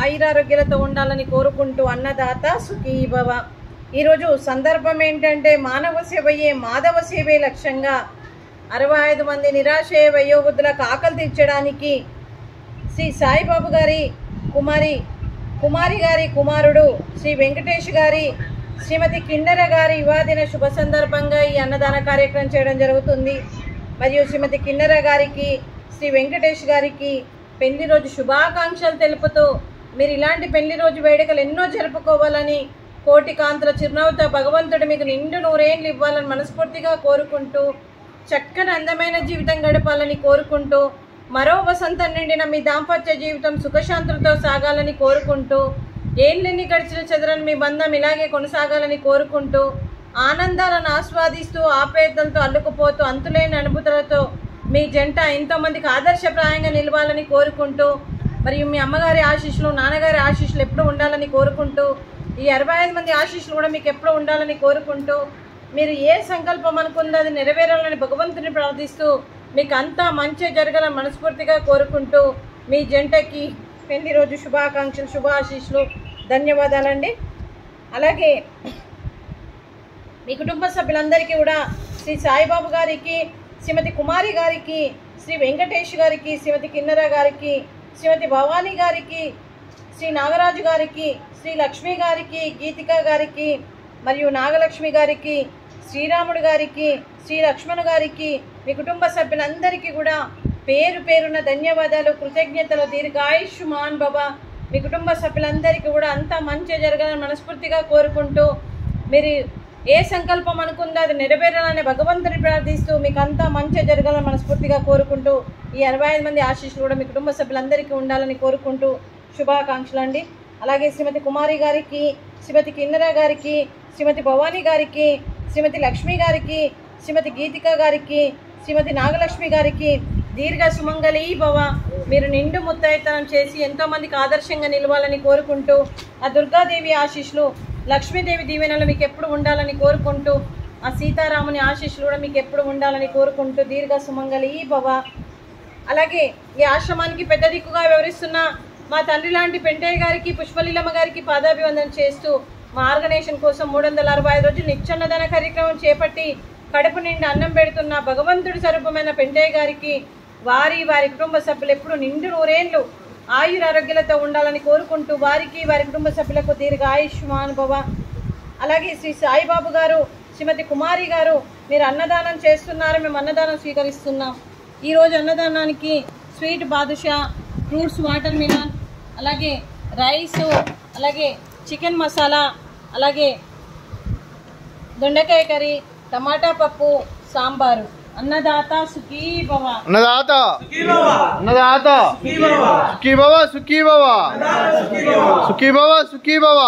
ఆయురారోగ్యాలతో ఉండాలని కోరుకుంటూ అన్నదాత సుఖీభవ. ఈరోజు సందర్భం ఏంటంటే మానవ సేవయే మాధవ సేవే లక్ష్యంగా 65 మంది నిరాశయ వయోవృద్ధులకు ఆకలి తీర్చడానికి శ్రీ సాయిబాబు గారి కుమారి గారి కుమారుడు శ్రీ వెంకటేష్ గారి శ్రీమతి కిన్నెర గారి వివాహదిన శుభ సందర్భంగా ఈ అన్నదాన కార్యక్రమం చేయడం జరుగుతుంది. మరియు శ్రీమతి కిన్నెర గారికి శ్రీ వెంకటేష్ గారికి పెళ్లి రోజు శుభాకాంక్షలు తెలుపుతూ మీరు ఇలాంటి పెళ్లి రోజు వేడుకలు ఎన్నో జరుపుకోవాలని కోటి కాంతుల చిరునవ్వుతో భగవంతుడు మీకు నిండు నూరేళ్ళు ఇవ్వాలని మనస్ఫూర్తిగా కోరుకుంటూ చక్కని అందమైన జీవితం గడపాలని కోరుకుంటూ మరో వసంతం నిండిన మీ దాంపత్య జీవితం సుఖశాంతులతో సాగాలని కోరుకుంటూ ఏళ్ళెన్ని గడిచిన చెదరని మీ బంధం ఇలాగే కొనసాగాలని కోరుకుంటూ ఆనందాలను ఆస్వాదిస్తూ ఆప్యాయతలతో అల్లుకుపోతూ అంతులేని అనుభూతులతో మీ జంట ఎంతోమందికి ఆదర్శప్రాయంగా నిలవాలని కోరుకుంటూ మరియు మీ అమ్మగారి ఆశీస్సులు నాన్నగారి ఆశీస్సులు ఎప్పుడూ ఉండాలని కోరుకుంటూ ఈ 65 మంది ఆశీస్సులు కూడా మీకు ఎప్పుడూ ఉండాలని కోరుకుంటూ మీరు ఏ సంకల్పం అనుకుందో అది నెరవేరాలని భగవంతుని ప్రార్థిస్తూ మీకు అంతా మంచి జరగాలని మనస్ఫూర్తిగా కోరుకుంటూ మీ జంటకి పెళ్లి రోజు శుభాకాంక్షలు శుభాశీస్సులు ధన్యవాదాలండి. అలాగే మీ కుటుంబ సభ్యులందరికీ కూడా శ్రీ సాయిబాబు గారికి శ్రీమతి కుమారి గారికి శ్రీ వెంకటేష్ గారికి శ్రీమతి కిన్నెర గారికి శ్రీమతి భవానీ గారికి శ్రీ నాగరాజు గారికి శ్రీ లక్ష్మి గారికి గీతిక గారికి మరియు నాగలక్ష్మి గారికి శ్రీరాముడు గారికి శ్రీ లక్ష్మణు గారికి మీ కుటుంబ సభ్యులందరికీ కూడా పేరు పేరున ధన్యవాదాలు కృతజ్ఞతలు దీర్ఘాయుష్మాన్ భవ. మీ కుటుంబ సభ్యులందరికీ కూడా అంతా మంచి జరగాలని మనస్ఫూర్తిగా కోరుకుంటూ మీరు ఏ సంకల్పం అనుకుందో అది నెరవేరాలని భగవంతుని ప్రార్థిస్తూ మీకు అంతా మంచి జరగాలని మనస్ఫూర్తిగా కోరుకుంటూ ఈ 65 మంది ఆశీస్సులు కూడా మీ కుటుంబ సభ్యులందరికీ ఉండాలని కోరుకుంటూ శుభాకాంక్షలు అండి. అలాగే శ్రీమతి కుమారి గారికి శ్రీమతి కిన్నెర గారికి శ్రీమతి భవానీ గారికి శ్రీమతి లక్ష్మి గారికి శ్రీమతి గీతిక గారికి శ్రీమతి నాగలక్ష్మి గారికి దీర్ఘ సుమంగళీ భవ. మీరు నిండు ముత్తైతనం చేసి ఎంతోమందికి ఆదర్శంగా నిలవాలని కోరుకుంటూ ఆ దుర్గాదేవి ఆశీస్సులు లక్ష్మీదేవి దీవెనలు మీకు ఎప్పుడు ఉండాలని కోరుకుంటూ ఆ సీతారాముని ఆశీస్సులు కూడా మీకు ఎప్పుడు ఉండాలని కోరుకుంటూ దీర్ఘ సుమంగళీ భవ. అలాగే ఈ ఆశ్రమానికి పెద్ద దిక్కుగా వివరిస్తున్న మా తండ్రి లాంటి పెంటయ్య గారికి పుష్పలీలమ్మ గారికి పాదాభివందన చేస్తూ మా ఆర్గనైజేషన్ కోసం 365 రోజులు నిత్యాన్నదాన కార్యక్రమం చేపట్టి కడుపు నిండా అన్నం పెడుతున్న భగవంతుడి స్వరూపమైన పెంటయ్య గారికి వారి కుటుంబ సభ్యులు ఎప్పుడు నిండు నూరేళ్ళు ఆయురారోగ్యాలతో ఉండాలని కోరుకుంటూ వారికి వారి కుటుంబ సభ్యులకు దీర్ఘ ఆయుష్మాన్ భవ. అలాగే శ్రీ సాయిబాబు గారు శ్రీమతి కుమారి గారు మీరు అన్నదానం చేస్తున్నారు, మేము అన్నదానం స్వీకరిస్తున్నాం. ఈరోజు అన్నదానానికి sweet badusha, fruits watermelon, అలాగే రైసు, అలాగే చికెన్ మసాలా, అలాగే దొండకాయ కర్రీ, టమాటా పప్పు, సాంబారు. అన్నదాత సుఖీ భవ. అన్నదాత అన్నదాత సుఖీ భవ సుఖీ భవ సుఖీ భవ సుఖీ భవ.